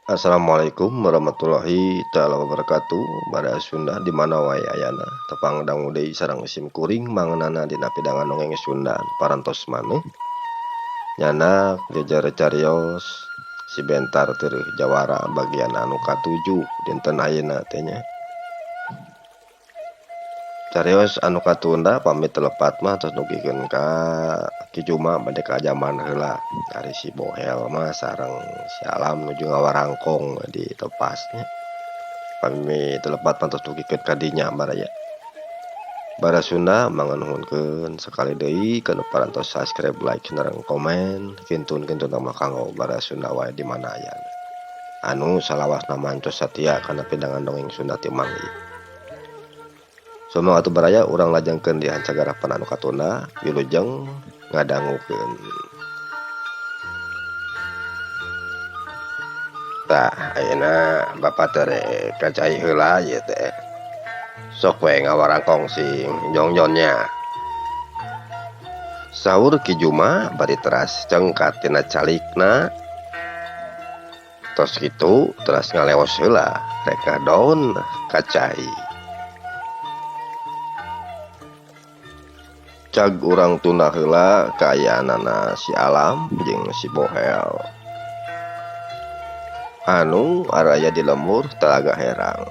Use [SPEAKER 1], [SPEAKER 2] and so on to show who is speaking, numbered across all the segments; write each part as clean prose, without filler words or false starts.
[SPEAKER 1] Assalamualaikum warahmatullahi taala wabarakatuh. Bara Sunda di mana wae ayana tepang dangu deui sareng sim kuring mangeunana dina pidangan dongeng Sunda parantos maneh nyana jejer cariyos si bentar teueuh jawara bagian anu katujuh dinten ayeuna teh nya. Cariyos anu katunda pamit telepat mah tos nugikeun ka Ki Juma bade ka jaman heula. Ari si Bohel mah sareng si Alam nuju ngawarangkong di tepasnya. Pami telepat mah tos nugikeun ka dinya baraya. Bara Sunda manganuhunkeun sakali deui kana parantos subscribe, like, sareng komen, kintun-kintun mah kanggo Bara Sunda wae di mana aya. Anu salawasna mancos satia kana pidangan dongeng Sunda ti Manggi. Somo atuh baraya urang lajengkeun di hancagarapan anu katunda wilujeng ngadangukeun. Tah ayeuna Bapa teh rek kacai heula ieu teh. Sok we ngawarangkong sing Jongjonnya. Saur Ki Juma bari teras cengkat tina calikna. Tos kitu teras ngaleos heula rek ngadoon kacai. Cag urang tunda heula kaayaanana si Alam jeung si Bohel. Anu araya di lembur talaga herang.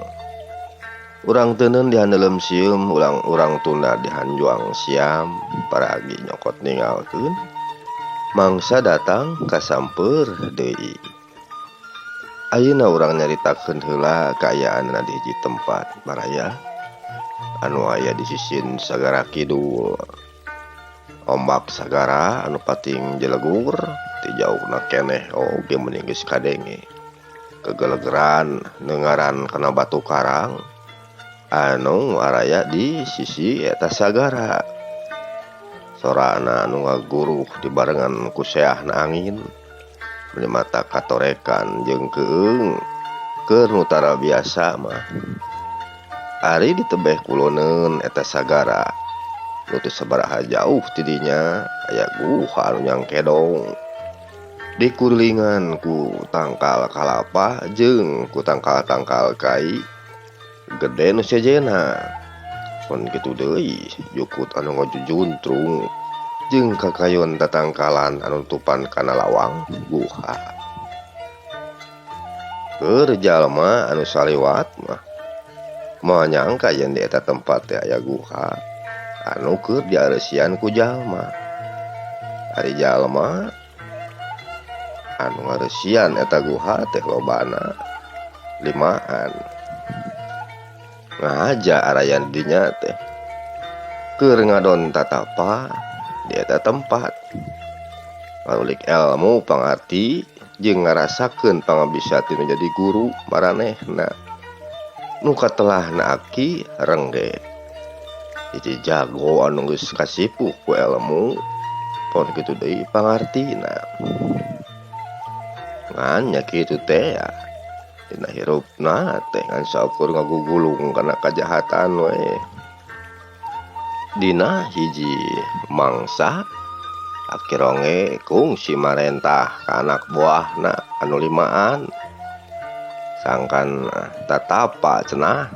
[SPEAKER 1] Urang teuneun dihandelem sieum urang tunda dihanjuang siam paragi nyokot ningalkeun mangsa datang kasamper deui. Ayeuna urang nyaritakeun heula kaayaanna di hiji tempat baraya anu aya di sisin sagara kidul. Ombak sagara anu pating jelegur ti jauhna keneh oge meuning geus kadenge. Kegelegeran neungaran kana batu karang anu araya di sisi eta sagara. Sorana anu ngaguruh dibarengan ku seahna angin bari mata katorekan jeung keung keur nu tara biasa mah. Ari di tebeh kuloneun eta sagara nu teu sabaraha jauh ti dinya aya guha anu nyangkedong dikurilingan ku tangkal kalapa jeung ku tangkal-tangkal kai gede nu sejena. Mun kitu deui jukut anu ngajujuntrung jeung kakayon tatangkalan anu tupan kana lawang guha. Keur jalma anu saliwat mah moal nyangka yen di eta tempat teh aya guha anu keur diareusian ku jalma. Ari jalma anu ngareusian eta guha teh lobana 5an. Ngahaja arayan dinya teh keur ngadon tatapa di eta tempat. Ngarulik elmu pangarti jeung ngarasakeun pangabisa ti nu jadi guru maranehna. Nu katelahna aki rengge. Hiji jago anu geus kasipuh ku elmu pon kitu deui pangartina. Ngan nya kitu teh ya dina hirupna teh ngan saukur ngagugulung kana kajahatan we. Dina hiji mangsa akironge kungsi marentah ka anak buahna anu 5an. Sangkan tatapa cenah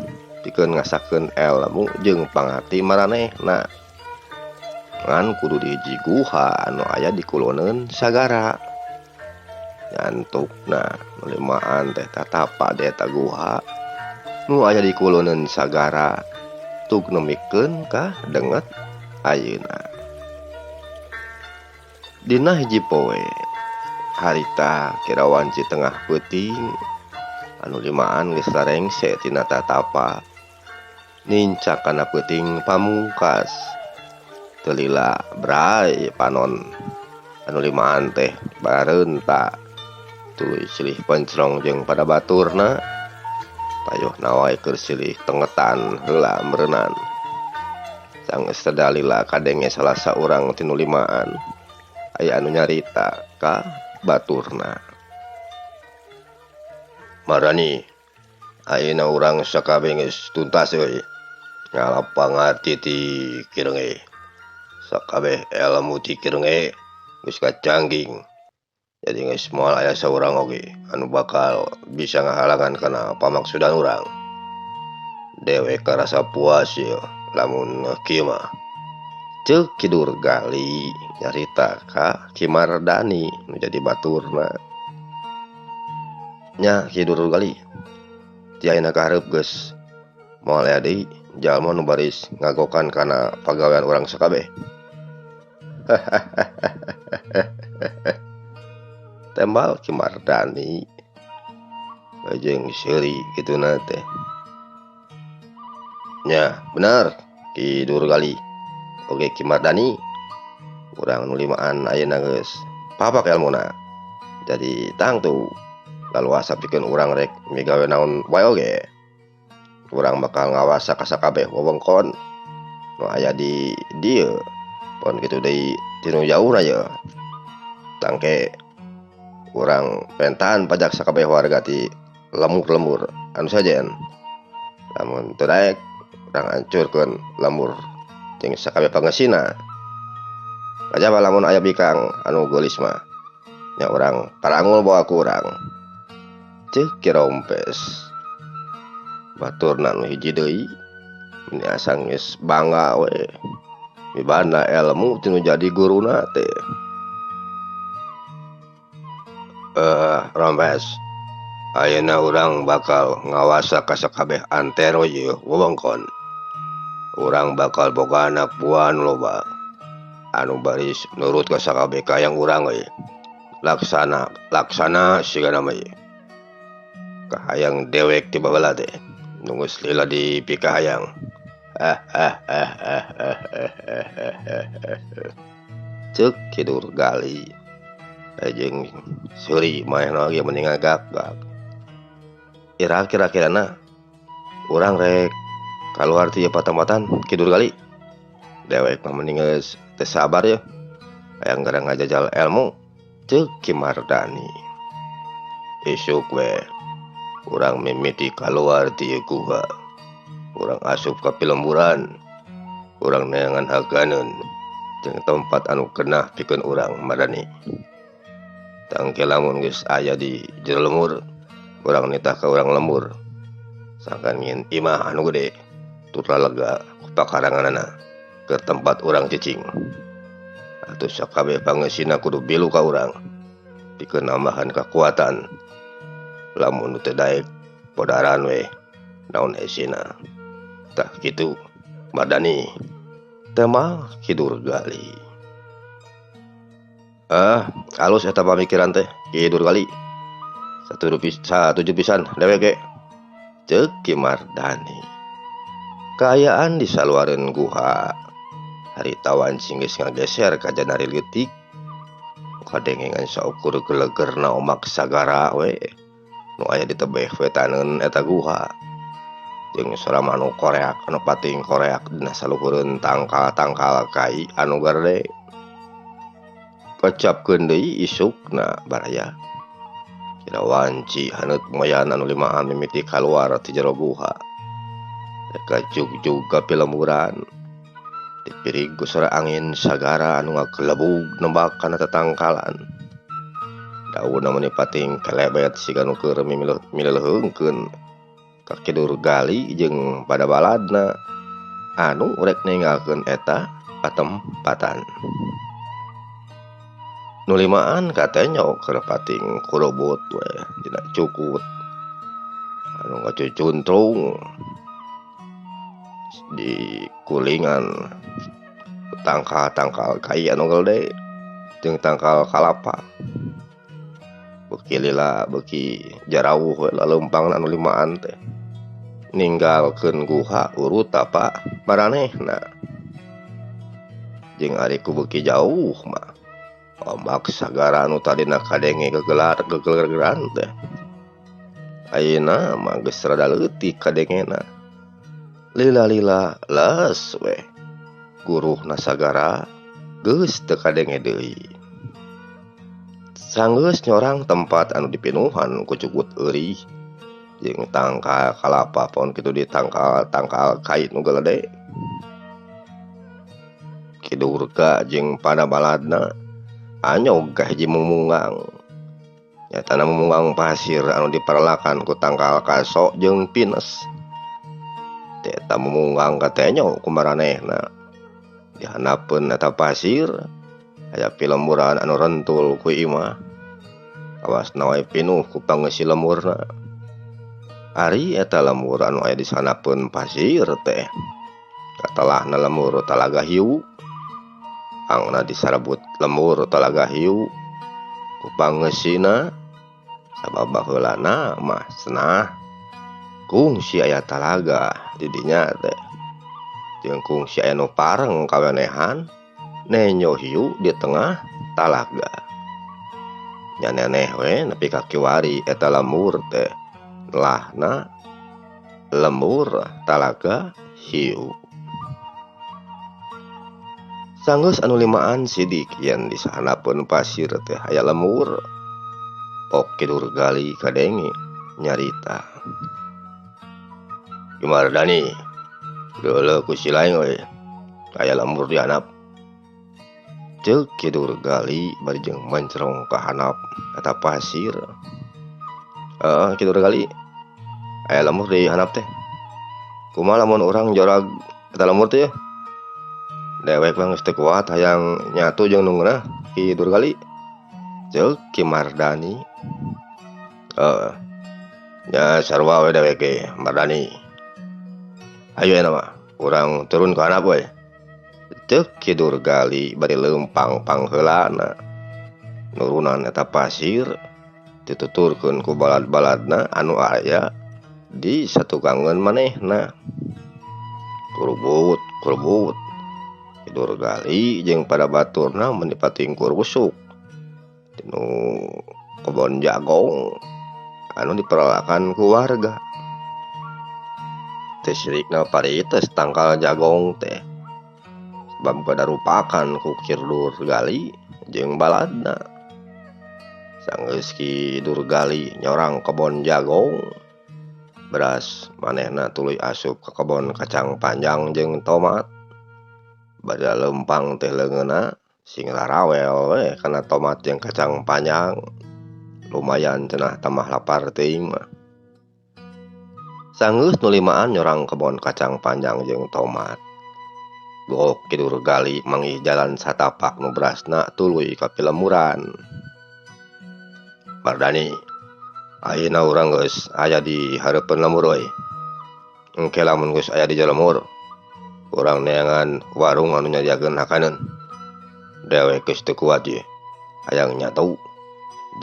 [SPEAKER 1] pikeun ngasakeun elmu jeung pangarti maranehna. Ngan kudu di hiji guha anu aya di kuloneun sagara. Nyantukna nu 5an teh tatapa di eta guha nu aya di kuloneun sagara tug nemikeun ka denget ayeuna. Dina hiji poe harita kirawan citengah peuting anu 5an geus larengse tina tatapa nincak kana peuting pamungkas. Teu lila bray panon anu 5an teh bareunta tuluy silih pencrong jeung pada baturna payuhna wae keur silih tengetan heula meureunnan. Sanggeus sadalila kadenge salah saurang tinu 5an aya anu nyarita ka baturna. Marani, ayeuna urang sakabeh geus tuntas euy. Ngalapangarti ti kireunge. Sakabeh elmu ti kireunge geus kacangging. Jadi geus moal aya saurang oge anu bakal bisa ngahalangan kana pamaksudan urang. Dewek karasa puas ieu lamun kieu mah. Ceuk Ki Durgali nyarita ka Ki Mardani nu jadi baturna. Nya Ki Durgali, ti ayeuna kaharep geus moal aya deui jalma nu baris ngagokan kana pagawean urang sakabeh. Tembal Ki Mardani jeung seuri kituna teh. Nya bener Ki Durgali oge Ki Mardani urang nu limaan ayeuna geus papak elmuna. Jadi tangtu laluasa pikeun urang rek migawe naon wae oge. Urang bakal ngawasa ka sakabeh wewengkon nu aya di dieu. Pon kitu deui tinu jauhna ye. Tangke urang pentahan pajak sakabeh warga ti lemur-lemur anu sajen. Lamun teu daek urang hancurkeun lemur jeung sakabeh pangeusina. Kajaba lamun aya bikang anu geulis mah nya urang tarangul bawa ku urang. Ceuk Ki Rompes. Baturna nu hiji deui mun asa geus bangga we. Mibanda ilmu tinu jadi guruna teh. Rompes. Ayeuna urang bakal ngawasa ka sakabeh antero ieu wewengkon. Urang bakal boga anak buah anu loba anu baris nurut ka sakabeh kayang urang we. Laksana sigana mah ieu. Kahayang dewek ti baheula teh nu geus lila di pikahayang. Ceuk Ki Durgali jeung seuri manehna ge mending ngagak-gak. Ira kira-kirana urang rek kaluar ti ieu patematan Ki Durgali. Dewek mah mending geus teu sabar yeuh. Hayang gara ngajajal elmu. Ceuk Ki Mardani. Isuk we urang mimiti kaluar ti ieu guha. Urang asup ka pilemburan. Urang neangan haganeun jeung tempat anu keunah pikeun urang Mardani. Tangke lamun geus aya di jero lemur, urang nitah ka urang lembur. Sangkan ngin imah anu gede tur lega ku pakaranganna ke tempat urang cicing. Atuh sakabeh pangeusina kudu bilu ka urang pikeun nambahan kakuatan. Lamun teu daek podaran we naon esina. Tah kitu Mardani. Tema Ki Durgali. Alus eta pamikiran teh Ki Durgali. Satuju pisan dewek ge. Ceuk Ki Mardani. Kaayaan di saluareun guha. Haritawan sing geus ngageser ka janari leutik. Kadengengan saukur gelegerna omak sagara we. Nu aya di tebeh wetaneun eta guha. Jeung sorama anu koreak anu pating koreak dina saluhureun tangkal-tangkal kai anu gerde. Kacapkeun deui isukna baraya. Kira wanci haneut moyan anu limaan mimiti kaluar ti jero guha. Reka jugjug ka pilemburan. Dipirig ku sora angin sagara anu ngagelebug nembak kana tatangkalan. Daunna meuni pating kelebet siga nu keur mileuheungkeun ka Ki Durgali jeung pada baladna anu rek ninggalkeun eta patempatan. Nu limaan katanya keur pating kurobot we dina cukut anu ngacucuntrung di kulingan tangkal-tangkal kai anu gede jeung tangkal kalapa. Beuki lila beuki jarawuh we laleumpang anu limaan teh. Ninggalkeun guha urut apa maranehna. Jeung ari ku beuki jauh mah ombak sagara anu tadina kadenge gegelegeran teh. Ayeuna mah geus rada leutik kadengena. Lila-lila les we. Guruhna sagara geus teu kadenge deui. Sanggeus nyorang tempat anu dipinuhan ku cukut eurih jeung tangkal kalapa pon kitu di tangkal kai nu gede. Ki Durga jeung pada baladna anyog ka hiji mungmungang nyatana munggang pasir anu diperlakan ku tangkal kaso jeung pines. Eta munggang katanya kumaranehna dihanapeun eta pasir aya pilemuran anu rentul ku imah. Awasna wae pinuh ku pangeisi lemurna. Ari eta lemur anu aya di sanapeun pasir teh katalahna lemur Talaga Hiu. Angna disebut lemur Talaga Hiu ku pangeusina sabab baheulana mah cenah kungsi aya talaga di dinya teh. Jeung kungsi aya nu pareng kawenehan nenyo hiu di tengah talaga. Nyaneneh we nepi ka kiwari eta lemur teh lahna lemur Talaga Hiu. Sanggeus anu limaan sidik yen di sahanapeun pasir teh aya lemur. Pok Kidur Gali kadenge nyarita. Gimardani, deuleuh ku si laeng we. Aya lemur di handap. Ceuk Kidur Gali bari jeung mencrong ka handap eta pasir. Kidur Gali, aya lemur di handap teh. Kumaha lamun urang jorag eta lemur teh? Dewek mah geus teu kuat hayang nyatu jeung nungguna Kidur Gali. Ceuk Ki Mardani. Nya sarua we dewek ge Mardani. Ayo eta mah urang turun ka handap we. Ceuk Kidur Gali bari leumpang pangheulana. Nurunan eta pasir dituturkeun ku balad-baladna anu aya di satukangeun manehna. Kurbut Kidur Gali jeung pada baturna mun dipatingkur busuk tinu kebon jagong anu diperlakan ku warga. Teu sirikna parites tangkal jagong teh sebab kadarupakan ku Kidur Gali jeung baladna. Sanggeus Kidur Gali nyorang kebon jagong beras manehna tuluy asup ka kebon kacang panjang jeung tomat. Bada lempang teh leungeunna sing rarawel we kana tomat jeung kacang panjang. Lumayan cenah tamah lapar teuing mah. Sanggeus nu limaan nyorang kebon kacang panjang jeung tomat. Gok Kidur Gali manggih jalan satapak nu berasna tuluy ka pilemuran. Mardani, ayeuna urang geus aya di hareupeun lemur we. Engke lamun geus aya di lemur, urang neangan warung anu nyadiakeun hakaneun. Dewek geus teu kuat ye. Hayang nyatu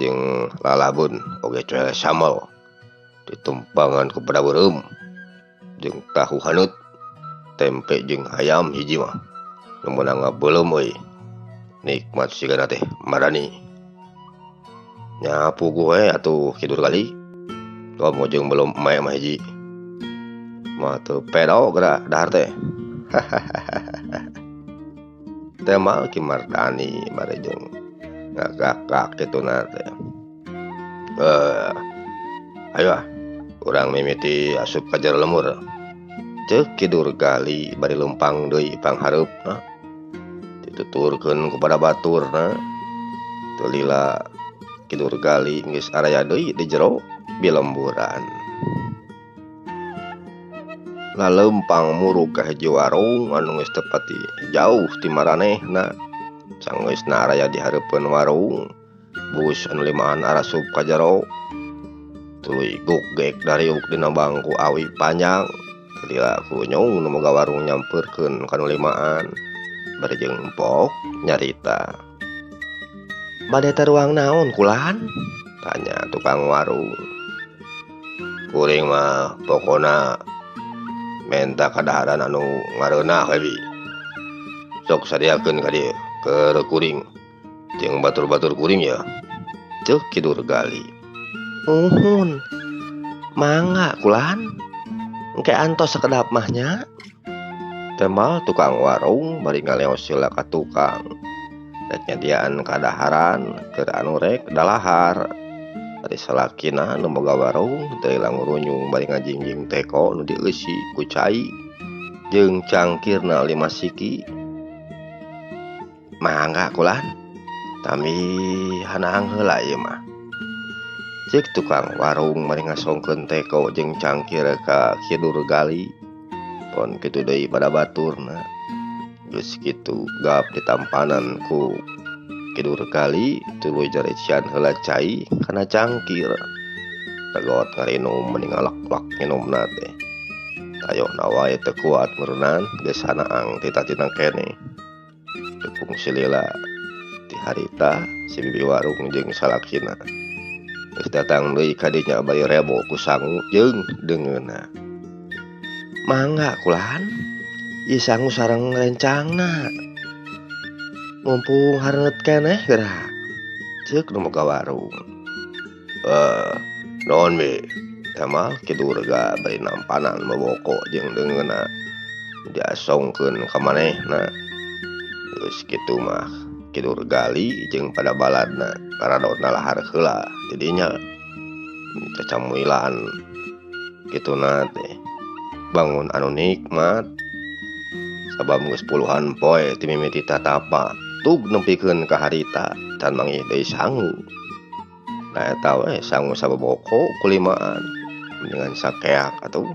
[SPEAKER 1] jeung lalabun oge coel sambal ditumpangan ku padabeureum jeung tahu haneut, tempe jeung hayam hiji mah. Nu meunang ngabeulem euy. Nikmat sigana teh Mardani. Nya puguh we atuh Kidur Gali. Komo jeung belum mae mah hiji. Mah teu pedo geura dahar teh. Teh mah Ki Mardani bari jeung ngagakak kituna teh. Ayo urang mimiti asup ka jero lemur. Ceuk Kidur Gali bari lempang deui panghareupna. Dituturkeun ku pada baturna. Teu lila Kidur Gali geus araya deui di jero bilemburan. Lalempang murug ka hiji warung anu geus teu pati jauh ti maranehna. Sanggeusna araya di hareupeun warung, bus anu limaan arasup ka jero. Tuluy gugek dariuk dina bangku awi panjang. Lila ku nyong nu boga warung nyampeurkeun ka nu limaan. Bari jeung empok nyarita. Bade teh ruang naon kulan? Tanya tukang warung. Kuring mah pokona menta kadaharan anu ngareunah we bi. Sok sadiakeun ka dieu keur kuring jeung batur-batur kuring ya. Ceuk Kidur Gali. Uhun. Mangga kulan. Engke antos sakedap mah nya. Temal tukang warung bari ngaleos heula ka tukang. Rek nyadiaan kadaharan keur anu rek dalahar. Ari salakina nu boga warung teu ilang ngurunyung bari ngajingjing teko nu dieusi ku cai jeung cangkirna 5 siki. Mangga kulan. Tami hanang heula ieu mah. Cek tukang warung mari ngasongkeun teko jeung cangkir ka Kidur Gali. Pon kitu deui pada baturna. Geus kitu gap ditampanan ku Kidur Gali tuluy jarician heula cai kana cangkir. Tagot ngarinum mending alak-alak nginumna teh. Tayona wae teu kuat meureunnan geus hanaang tita-tina keneh. Tepung silila ti harita si bibi warung jeung salakina. Geus datang deui ka dinya bari rebo ku sangu jeung deungeunna. Mangga kulan, ieu sangu sareng rencangna. Mumpung hareuneut keneh geura. Ceuk nu boga warung. Naon be? Tamal Kidur ga bari nampanan baboko jeung deungeunna. Diasongkeun ka manehna. Geus kitu mah Kidur Gali jeung pada baladna ngaradona lahar heula di dinya. Cacamuilan kituna teh. Bangun anu nikmat. Sabab geus puluhan poe ti mimiti tatapa tug nempikeun ka harita can mangih deui sangu. Nah eta we sangu sababoko kulimaan dengan sakeak atuh.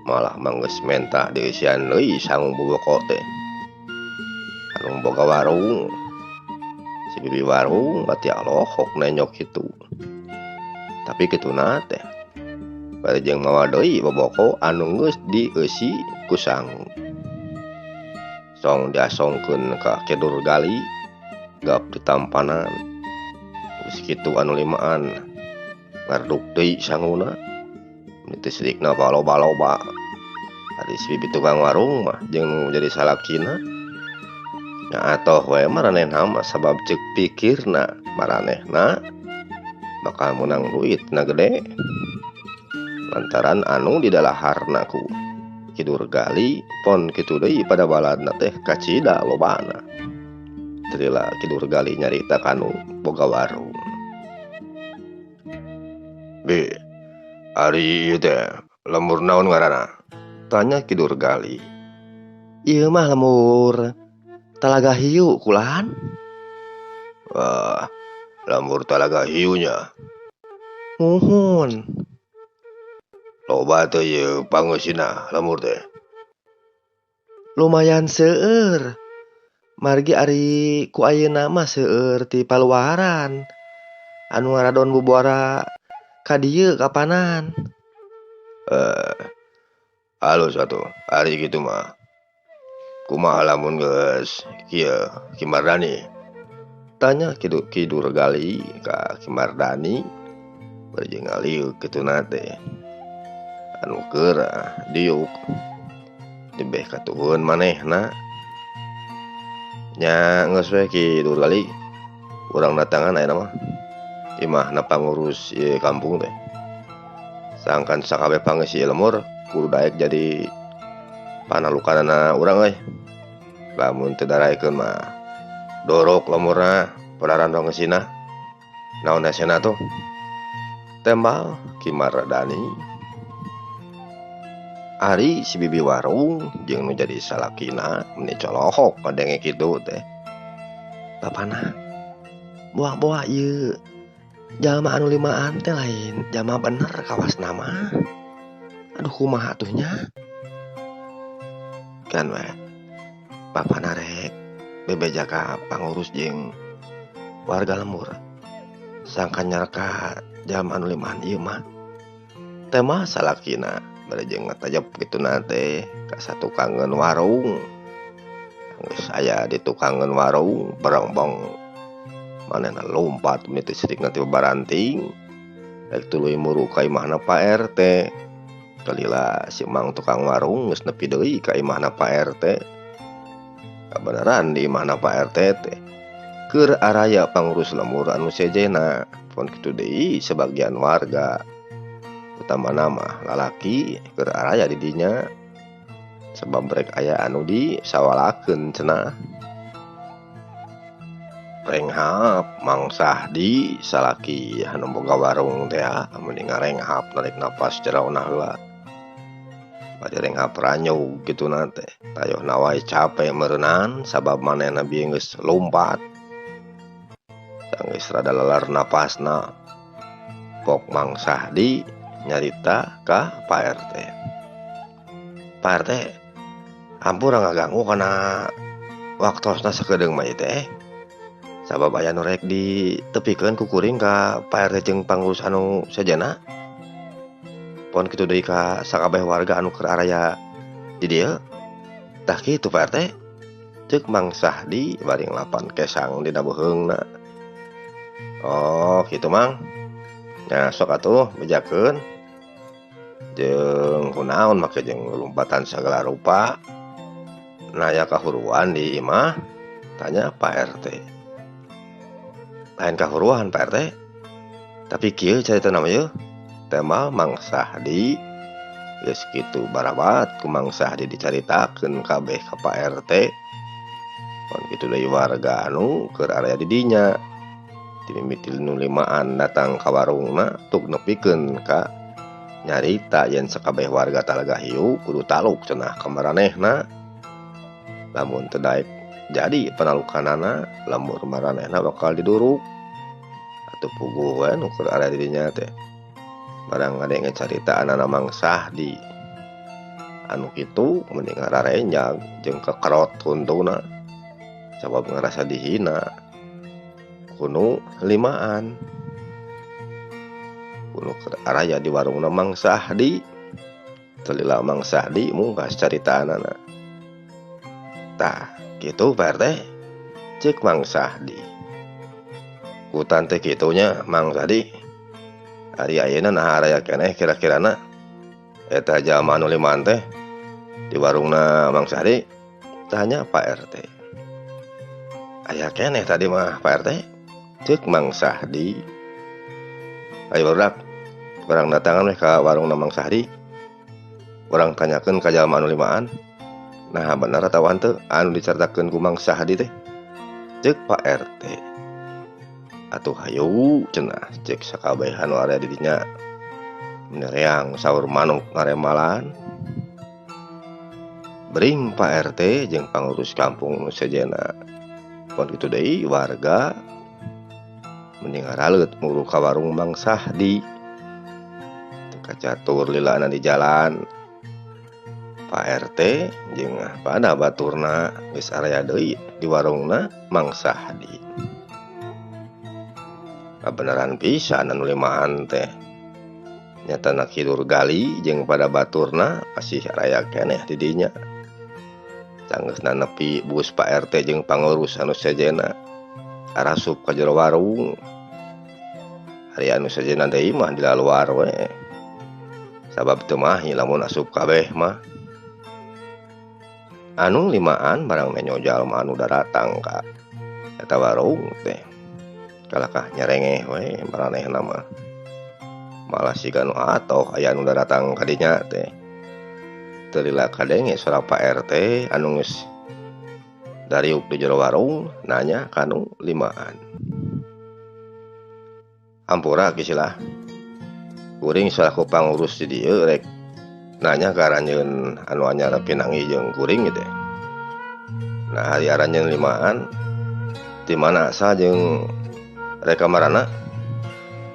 [SPEAKER 1] Malah manggeus menta dieusian deui sangu boboko teh. Anu boga warung si bibi warung bati alohok nenyok kitu. Tapi kituna teh bari jeung mawa deui boboko anu geus dieusi ku sangu. Song diasongkeun ka Kidur Gali gap ditampanan. Geus kitu anu limaan ngarduk deui sanguna. Teu sedikna baloba-loba. Ari si bibi tukang warung mah jeung nu jadi salakina. Nya atoh we maranehna mah sabab ceuk pikirna maranehna bakal menang duit na gede. Lantaran anu di dalaharna ku Kidur Gali pon kitu deui pada baladna teh kacida lobana. Terila Kidur Gali nyarita kanu boga warung. Be, ari ieu teh lemur naon ngaranna? Tanya Kidur Gali. Ieu mah lemur Talaga Hiu kulan. Wah, lemur Talaga Hiu nya. Muhun. Loba teu ieu pangeusina lemur teh. Lumayan seueur. Margi ari ku ayeuna mah seueur ti paluaran. Anu ngaradon bubuara ka dieu kapanan. Halus atuh. Ari kitu mah. Kumaha lamun geus kieu Ki Mardani? Tanya Kidur Gali ka Ki Mardani. Bari jeung ngaliuk kituna teh. Anu keur diuk dibeh katuhun manehna. Nya geus we Kidur Gali. Urang datangan ayeuna mah. Imahna pangurus ieu kampung teh. Sangkan sakabeh pangeus ieu lemur kudu daek jadi panalukanana urang euy. Lamun teu daraekeun mah dorok lemurna padaran pangeusina. Naon asena tuh? Tembal Ki Mardani. Ari si bibi warung jeung nu jadi salakina meni colohok kadenge kitu teh. Bapana, buah-buah ieu jalma anu limaan teh lain jalma bener kawasna mah. Aduh kumaha atuh nya? Kan we bapana rek bebeja ka pangurus jeung warga lemur. Sangkan nyarka jalma anu limaan ieu mah. Teh mah salakina bari jeung ngatajep kituna teh ka satukangeun warung. Geus aya di tukangeun warung berongbong manehna lompat meni teu sedikna ti baranting. Rek tuluy muru ka imahna Pak RT. Kalila si mang tukang warung geus nepi deui ka imahna Pak RT. Kabeneran di imahna Pak RT teh keur araya pangurus lemur anu sejena. Pon kitu deui sebagian warga utamana mah lalaki keur araya di dinya sabab rek aya anu disawalakeun cenah. Renghap mangsah di salaki anu boga warung teh mending ngarenghap narik napas jerauna heula. Bade renghap ranyug kituna teh. Tayohna wae capek meureunnan sabab manehna bieu geus lompat. Geus rada leler napasna. pok Mang Sahdi nyarita ka Pak RT. Pak RT, hampura ngaganggu kana waktosna sakedeung mah teh. Sabab aya nu rek ditepikeun ku kuring ka Pak RT jeung pangurus anu sejenna. Pon kitu deui ka sakabeh warga anu keur araya di dieu. Tah kitu Pak RT. Ceuk Mang Sahdi bari ngelapan kesang dina beuheungna. Oh, kitu Mang. Nya sok atuh bejakeun. Jeung kunaon make jeung lompatan sagala rupa. Naya kahuruan di imah, tanya Pak RT. Lain kahuruan Pak RT. Tapi kieu carita nama ieu. Tema Mang Sahdi geus kitu barabat ku Mang Sahdi dicaritakeun kabeh ka Pak RT. Pon kitu deui warga anu keur area di dinya. Timimiti nu limaan datang ka warungna tuk nepikeun ka nyarita yen sakabeh warga Talaga Hiu kudu taluk cenah ka maranehna. Lamun teu daek jadi panalukanana, lamun maranehna bakal diduruk. Atuh puguh we nu keur area di dinya teh. Barang ngadenge caritaanana Mang Sahdi. Anu kitu mending ngararenjag jeung kekerot huntuna. Sabab ngerasa dihina. Kuno limaan. Kuno keur araya di warungna Mang Sahdi. Telila Mang Sahdi mungkas caritaanana. Tah, kitu Pak RT. Ceuk Mang Sahdi. Ku tante kitunya Mang Sahdi. Ari ayeuna naha araya keneh kira-kirana eta jalma anu limaan teh di warungna Mang Sahdi. Tanya Pak RT. Aya keneh tadi mah Pak RT. Ceuk Mang Sahdi. Ayo barudak, urang datangan weh ka warungna Mang Sahdi. Urang tanyakeun ka jalma anu limaan. Nah bener atawa henteu anu dicaritakeun ku Mang Sahdi teh? Ceuk Pak RT. Atuh hayu cenah ceuk sakabeh anu area di dinya. Menereang saur manuk ngaremalan. Bring Pak RT jeung pangurus kampung nu sejenna. Pon kitu deui warga mending ngaralet muru ka warung Mang Sahdi. Teu kacatur lilana di jalan. Pak RT jeung pada baturna geus area deui di warungna Mang Sahdi. Kabeneran pisan anu limaan teh. Nyatana kidur gali jeung pada baturna masih area keneh di dinya. Sanggeusna nepi bus Pak RT jeung pangurus anu sejenna arasup ka jero warung. Ari anu sejenna deui mah di luar we. Sabab teu mah lamun asup kabeh mah. Anu limaan barang menyo jalma anu datang ka eta warung teh. Kalakah nyerengeh we maranehna mah. Malah siga nu atoh aya anu datang ka dinya teh. Teu lila kadenge sora Pak RT anu geus dariuk di jero warung nanya kanu limaan. Hampura kisilah. Kuring salaku pangurus di dieu rek nanya ka aranjeun anu anyar pinangi jeung kuring teh. Nah hari aranjeun limaan di mana asal jeung reka marana?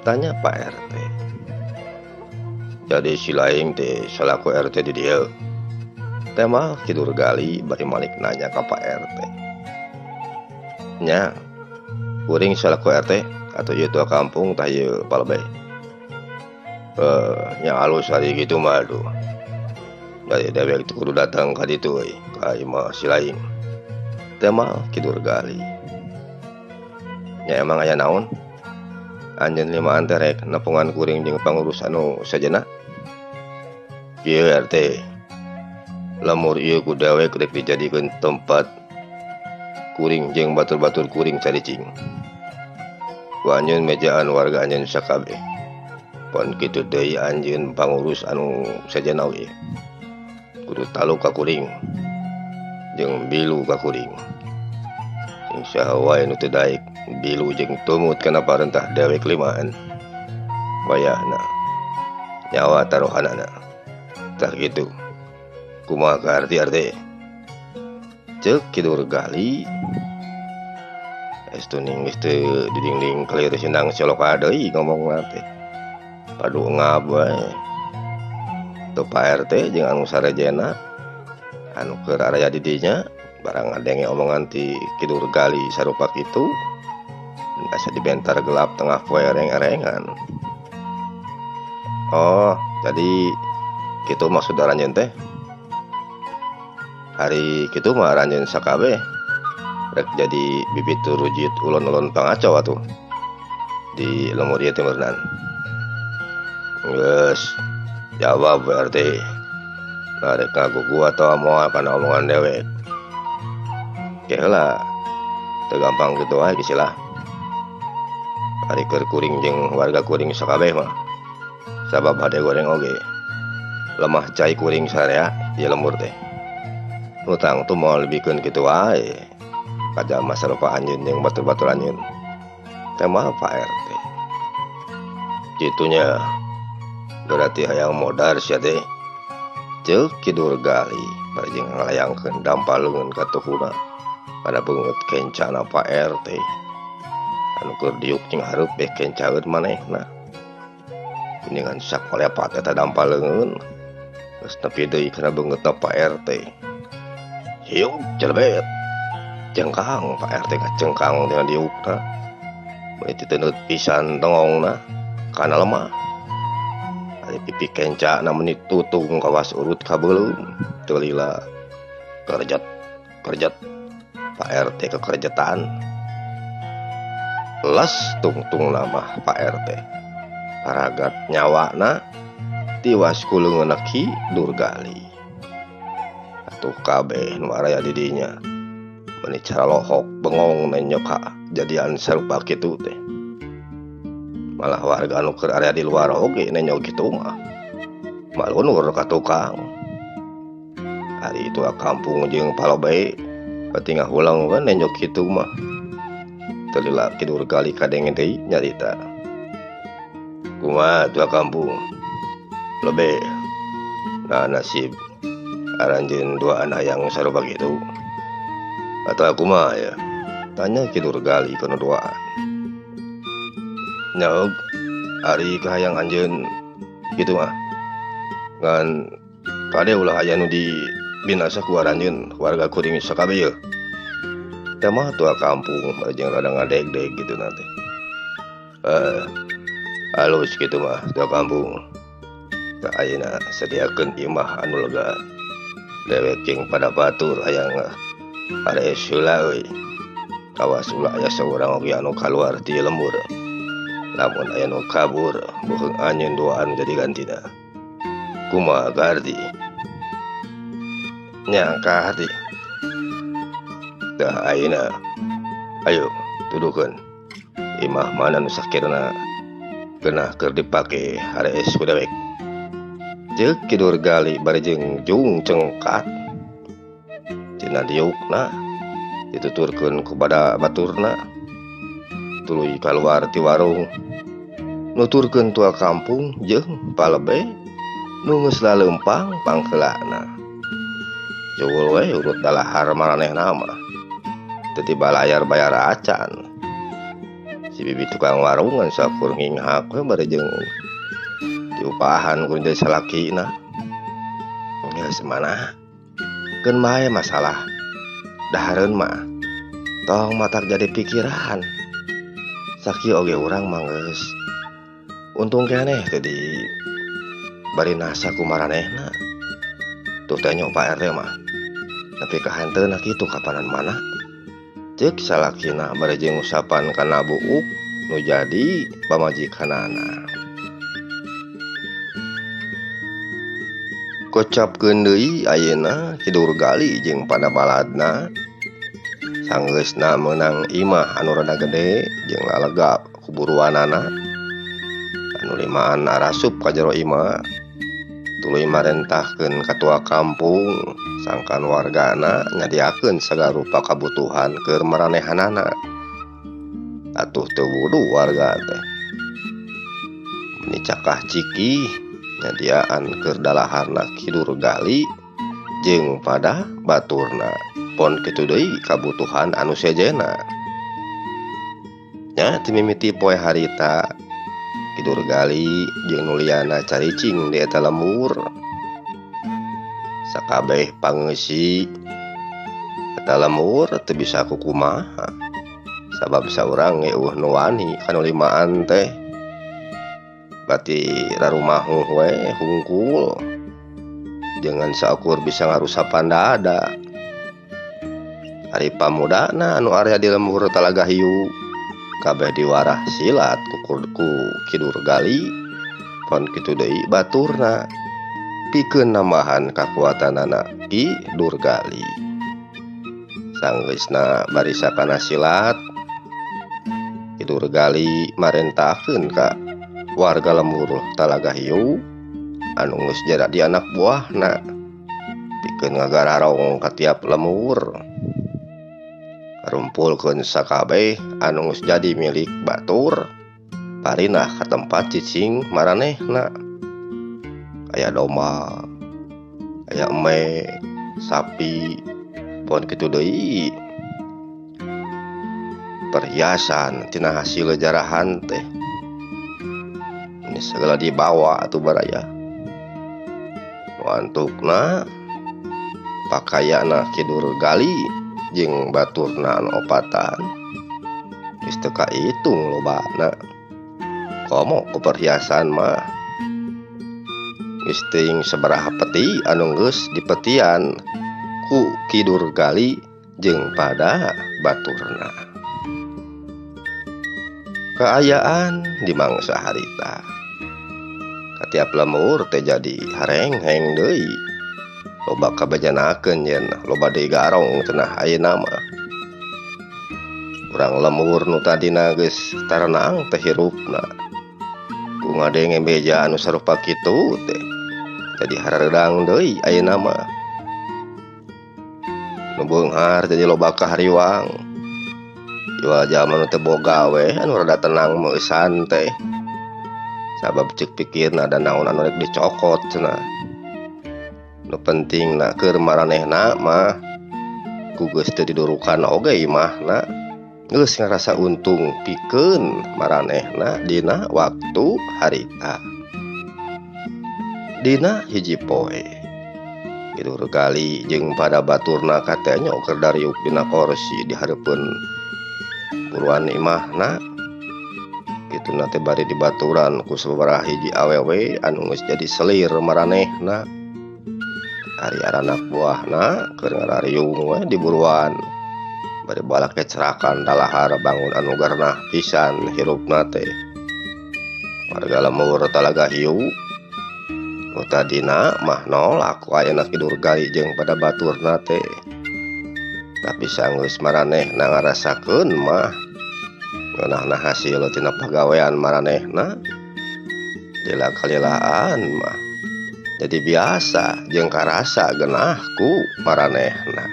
[SPEAKER 1] Tanya Pak RT. Jadi si laing teh salaku RT di dieu. Tema kidur gali bari malik nanya ka Pak RT. Nya, kuring salaku RT atau ieu tua kampung tah ieu palebeh. Nya alus ari kitu mah aduh. Dari dewek itu kudu datang ka ditu euy, ka imah si laing. Tema kidur gali. Nya emang aya naon? Anjeun limaan teh rek nepungan kuring jeung pangurus anu sejenna. Kieu RT. Lamur ieu ku dewek rek dijadikeun tempat kuring jeung batur-batur kuring caricing. Ku anjeun mejaan warga anjeun sakabeh. Pon kitu deui anjeun pangurus anu sejenna we. Kudu taluk ka kuring jeung bilu ka kuring. Sing saha wae nu teu daek bilu jeung tumut kana parentah dewek limaan. Wayahna nyawa taruhanana. Tah kitu. Kumaha ka RT? Ceuk kidur gali. Estu ning geus teu didingling keleureus sindang colok deui ngomongna teh. Aduh ngab wae. Tuh Pak RT jeung anu sarejena anu keur area didinya barang ngadenge omongan ti Kidur Gali sarupa kitu asa dibentar gelap tengah poe ereng-erengan. Oh, jadi kitu maksud ranjeun teh. Hari kitu mah ranjeun sakabeh rek jadi bibit rujit ulun-ulun pangacau atuh di lemur ieu teh meureunan. Geus jawab RT. Narek ngagugu atau moal kana omongan dewek. Oke heula. Teu gampang kitu wae gisilah. Ari keur kuring jeung warga kuring sakabeh mah. Sabab hade goreng oge. Lemah cai kuring sarea ieu lemur teh. Utang tuh moal lebihkeun kitu wae. Kajalma sarupa anjeun jeung batur-batur anjeun. Teh mah Pak RT. Kitunya. Berarti hayang modar sia teh. Ceuk Kidur Gali bajing ngalayangkeun dampaleun ka tuhuna pada beungeut kencana Pak RT anu keur diuk jeung hareup beh kencaeun manehna mendingan sakolepat eta dampaleun geus nepi deui kana beungeutna Pak RT. Hiuk celebet jengkang Pak RT ngacengkang tina diukna mun teu neut pisan tongongna kana lemah. Ari pipi kenca namun tutung kawas urut kabeulum teu lila kerjet Pak RT kekerjetan les tungtung nama Pak RT paragat nyawana tiwas ku leungeunna Kidur Gali atuh kabeh nu area didinya meuni cara lohok bengong nenyoka jadian sarupa kitu teh. Malah warga anu keur area di luar oge nenyo kitu mah malunur ka tukang. Ari itu kampung jeung palobe pati ngahulang we nenyo kitu mah. Teu lila Kidur Gali kadenge deui nyarita. Kumaha tua kampung? Lobe. Nah nasib aranjeun dua anak yang sarupa kitu. Atawa kumaha ya? Tanya Kidur Gali kana duaan. Nyaug ari kahayang anjeun kitu mah ngan kade ulah aya nu di binasa ku aranjeun warga kuring sakabeh yeuh teh mah tua kampung jeung rada ngadeg-deg gitu nanti halus kitu mah tua kampung teu ayeuna sediakeun imah anu lega dewek jeung pada batur hayang ares heula euy awas ulah aya saurang oge anu kaluar ti lembur. Lamun aya nu kabur beuheung anjeun duaan jadi gantina. Kumaha Gardi? Nya ka hati. Tah ayeuna. Ayo tuduhkeun. Imah mana nu sakirna geunah keur dipake harees ku dewek. Ceuk Kidur Gali bari jeung jung cengkat. Tina diukna dituturkeun ku bada baturna. Tuluy kaluar ti warung nuturkeun tua kampung jeung palebe nu geus laleumpang pangheulana. Jewel we urut dalahar maranehna mah teu dibalayar bayar acan. Si bibi tukang warung ngan sakur nginghak we bari jeung diupahan ku jadi salakina. Geus mana keun bae masalah dahareun mah tong matak jadi pikiran. Saki oge urang manggeus untung keneh teh di bari nasa ku maranehna. Tuh teh nyo Pak RT mah nepi ka hanteuna kitu kapanan mana. Ceuk salakina bari jeung usapan kana buuk nu jadi pamajikanana. Kocapkeun deui ayeuna Kidur Gali jeung pada baladna sanggeusna meunang imah anu rada gede jeung lalegap kuburuanana anu limaan arasup ka jero imah tuluy marentahkeun katua kampung sangkan wargana nyadiakeun sagala rupa kabutuhan keur maranehanana. Atuh teu wudu warga teh meni cakah ciki nyadiaan keur dalaharna Kidur Gali jeung pada baturna. Pon kitu deui kabutuhan anu sejena. Nya ti mimiti poe harita Kidur gali jeung nu liana caricing di eta lemur. Sakabeh pangeussi eta lemur teu bisa kukumaha sabab saurang eueuh nu wani kanu limaan teh bati rarumahuh we hungkul jangan saukur bisa ngarusapan dada. Ari pamudana anu area di lembur Talaga Hiu kabeh diwarah silat ku Kidur gali pon kitu deui baturna pikeun nambahan kakuatanana Kidur gali. Sanggeusna barisa kana silat Kidur gali marentahkeun ka warga lembur Talaga Hiu anu geus jadi anak buahna pikeun ngagararong ka tiap lemur. Rumpulkeun sakabeh anu geus jadi milik batur parinah ka tempat cicing maranehna. Aya domba, aya eme, sapi, pon kitu deui. Perhiasan tina hasil jarahan teh ini segala dibawa atuh baraya. Nu antukna pakaiana Kidur gali jeung baturna anu opatan geus teu kaitung lobana. Komo ku perhiasan mah geus teuing sabaraha peti anu geus dipetian ku Kidur gali jeung pada baturna. Kaayaan di mangsa harita katiap lemur teh jadi harengheng deui. Loba kabajanakeun yen loba deui garong cenah ayeuna mah. Urang lemur nu tadina geus tarenang teh hirupna ku ngadenge beja anu sarupa kitu teh jadi hareudang deui ayeuna mah. Nu beunghar jadi loba kahariwang. Iwa jaman teu boga we anu rada tenang meusan teh. Sabab ceuk pikirna ada naon anu rek dicokot cenah. Nu pentingna keur maranehna mah ku geus teu didurukan oge imahna geus ngarasa untung pikeun maranehna dina waktu harita. Dina hiji poe Kidur gali jeung pada baturna katanya keur dariuk dina kursi di hareupeun buruan imahna. Kituna teh bari dibaturan ku sabaraha hiji awewe anu geus jadi selir maranehna. Ari anak buahna keur ngarariung we di buruan bari balak kecerakan dalahar bangun anu garnah pisan hirupna teh. Warga lemur Talaga Hiu nu tadina mah nolak ayeuna Kidur gali jeung pada baturna teh. Tapi sanggeus maranehna ngarasakeun mah ngeunahna hasil tina pagawean maranehna lila-kalilaan mah jadi biasa jeung karasa geunahku maranehna.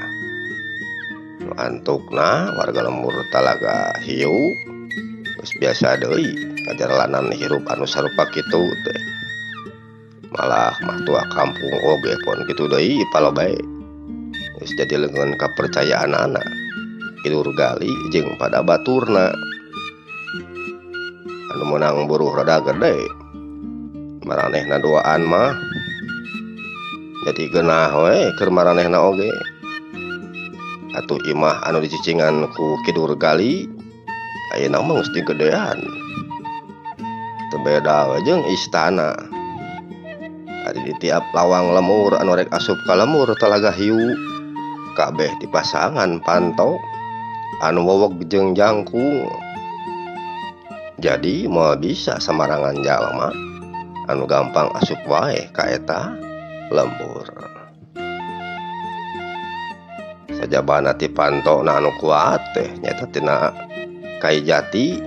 [SPEAKER 1] Nu antukna warga lemur Talaga Hiu geus biasa deui ngajarlanan hirup anu sarupa kitu teh. Malah mah tua kampung oge pon kitu deui palobae geus jadi leungeun kapercayaanana Kidur gali jeung pada baturna. Anu meunang buruh rada gede maranehna duaan mah jadi geunah we keur maranehna oge. Atuh imah anu dicicingan ku Kidur gali ayeuna mah geus digedean teu beda we jeung istana. Ari di tiap lawang lemur anu rek asup ka lemur Talaga Hiu kabeh dipasangan panto anu weweg jeung jangkung. Jadi moal bisa samarangan jalma anu gampang asup wae ka eta lembur. Sajabana ti pantona anu kuat teh nyaeta tina kai jati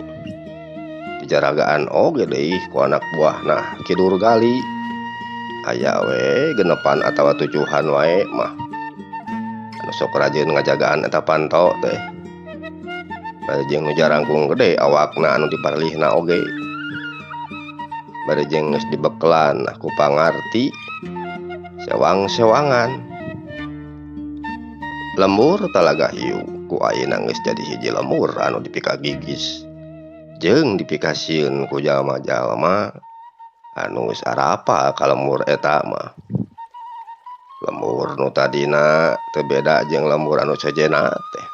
[SPEAKER 1] dijaragaan oge deui ku anak buahna Kidur gali. Aya we genepan atawa 7an wae mah anu sok rajin ngajagaan eta panto teh. Bari jeung nu jarangkung gede awakna anu diparlihna oge. Bari jeung geus dibekelan ku pangarti sewang-sewangan. Lembur Talaga Hiu ku ayeuna geus jadi hiji lemur anu dipika gigis jeung dipikasieun ku jalma-jalma anu geus arapa ka lemur eta mah. Lemur nu tadina teu beda jeung lemur anu sejenna teh.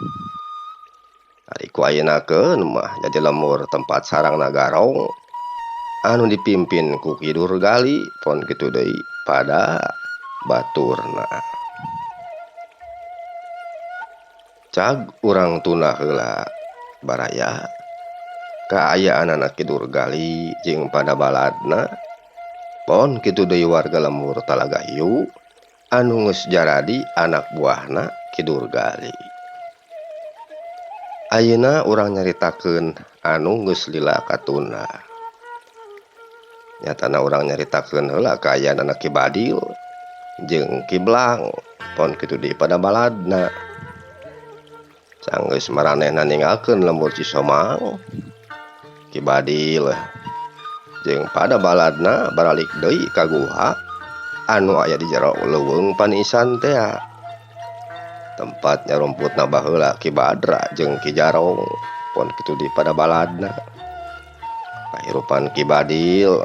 [SPEAKER 1] Ari ku ayeunakeun mah jadi lemur tempat sarangna garong anu dipimpin ku Ki Durgali pon kitu deui pada baturna. Cag urang tuna heula baraya kaayaan Ki Durgali jeung pada baladna pon kitu deui warga lemur Talaga Hiu anu geus jaradi anak buahna Ki Durgali. Ayeuna urang nyaritakeun anu geus lila katuna. Nyatana urang nyaritakeun heula kaayaan Ki Badil jeung Ki Blang pon kitu deui pada baladna. Sanggeus maranehna ninggalkeun lemur Cisomang, Ki Badil jeung pada baladna baralik deui ka guha anu aya di jero leuweung Panisan teh. Tempat nyarumputna baheula Ki Badra jeung Ki Jarong pon kitu di pada baladna. Kahirupan Ki Badil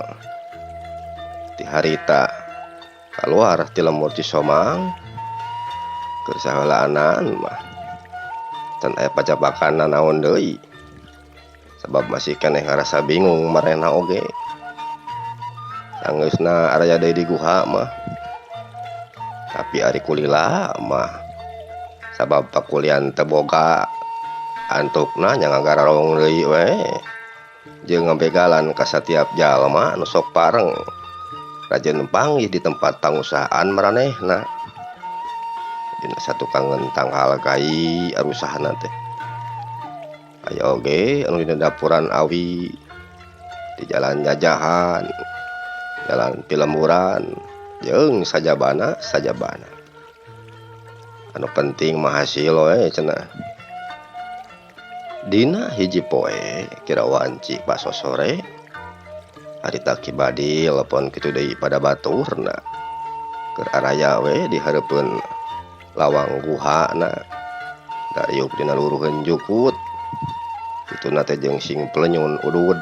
[SPEAKER 1] ti harita kaluar ti lemur Cisomang keur saheulaanan mah can aya pajabakanna naon deui sabab masih keneh ngarasa bingung marehna oge. Sanggeusna araya deui di guha mah tapi ari kulila mah sabab pakulian teu boga antukna nya ngagararong deui we jeung ngabegalan ka satiap jalma anu sok pareng rajin panggih di tempat pangusahaan maranehna. Dina satu kangen tanggal kai arusahna teh aya oge anu dina dapuran awi di jalan jajahan jalan pilemuran jeung sajabana anu penting mah hasil we cenah. Dina hiji poe kira wanci pas sore harita Ki Badil pon kitu deui pada baturna keur araya we di hareupeun lawang guhana dariuk dina luruheun jukut kituna teh jeung sing plenyun udud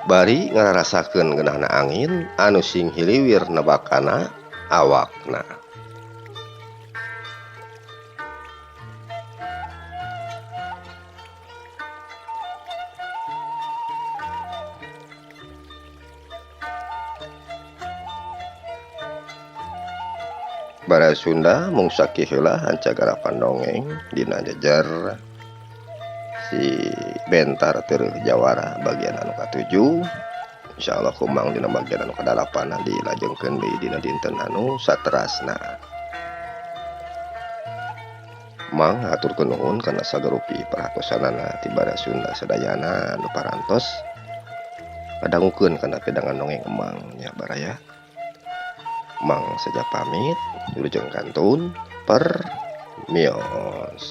[SPEAKER 1] bari ngararasakeun geunahna angin anu sing hiliwir nebakana awakna. Bara Sunda mung sakieu heula hancagara pandongeng dina jejer si Bentar Teueuh Jawara bagian anu ka-7. Insyaallah kumang dina bagian anu ka-8 dilajengkeun deui dina dinten anu saterasna. Mang aturkeun nuhun kana sagarupi perhatosanana ti Bara Sunda sadayana anu parantos kadangukeun kana pedangan dongeng emang nya baraya. Mang saja pamit, wilujeng kantun per mios.